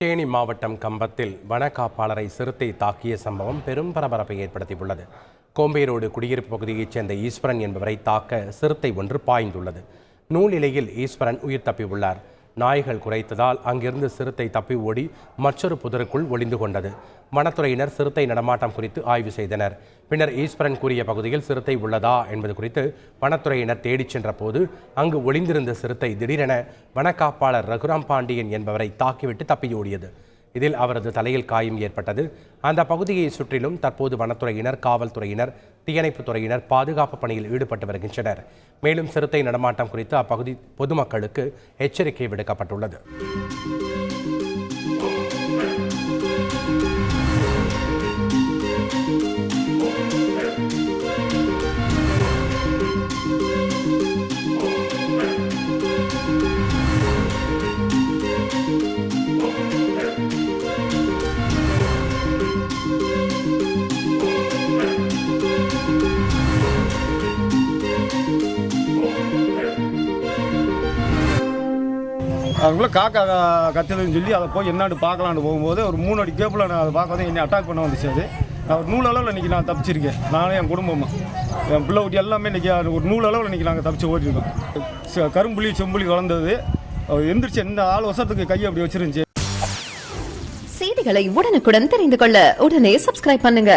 தேனி மாவட்டம் கம்பத்தில் வன காப்பாளரை சிறுத்தை தாக்கிய சம்பவம் பெரும் பரபரப்பை ஏற்படுத்தியுள்ளது. கோம்பேரோடு குடியிருப்பு பகுதியைச் சேர்ந்த ஈஸ்வரன் என்பவரை தாக்க சிறுத்தை ஒன்று பாய்ந்துள்ளது. நூலிலையில் ஈஸ்வரன் உயிர் தப்பியுள்ளார். நாய்கள் குறைத்ததால் அங்கிருந்து சிறுத்தை தப்பி ஓடி மற்றொரு புதருக்குள் ஒளிந்து கொண்டது. வனத்துறையினர் சிறுத்தை நடமாட்டம் குறித்து ஆய்வு செய்தனர். பின்னர் ஈஸ்வரன் கூறிய பகுதியில் சிறுத்தை உள்ளதா என்பது குறித்து வனத்துறையினர் தேடிச் சென்ற போது அங்கு ஒளிந்திருந்த சிறுத்தை திடீரென வனக்காப்பாளர் ரகுராம் பாண்டியன் என்பவரை தாக்கிவிட்டு தப்பியோடியது. இதில் அவரது தலையில் காயம் ஏற்பட்டது. அந்த பகுதியை சுற்றிலும் தற்போது வனத்துறையினர், காவல்துறையினர், தீயணைப்புத் துறையினர் பாதுகாப்பு பணியில் ஈடுபட்டு வருகின்றனர். மேலும் சிறுத்தை நடமாட்டம் குறித்து அப்பகுதி பொதுமக்களுக்கு எச்சரிக்கை விடுக்கப்பட்டுள்ளது. அதுக்குள்ளே காக்கா கத்துதுன்னு சொல்லி அதை போய் என்னான்னு பார்க்கலான்னு போகும்போது ஒரு 3 அடி கேப்பில் நான் அதை பார்க்க என்னை அட்டாக் பண்ண வந்துச்சு. அது நான் ஒரு நூலளவில் இன்றைக்கி நான் தப்பிச்சிருக்கேன். நானும் என் குடும்பமாக என் பிள்ளை ஊட்டி எல்லாமே இன்றைக்கி ஒரு நூலளவில் இன்றைக்கி நாங்கள் தப்பிச்சு ஓட்டிருக்கோம். கரும்புலி செம்புலி வளர்ந்தது எந்திரிச்சு எந்த 4 வருஷத்துக்கு கையை அப்படி வச்சிருந்துச்சு. செய்திகளை உடனுக்குடன் தெரிந்து கொள்ள உடனே சப்ஸ்கிரைப் பண்ணுங்க.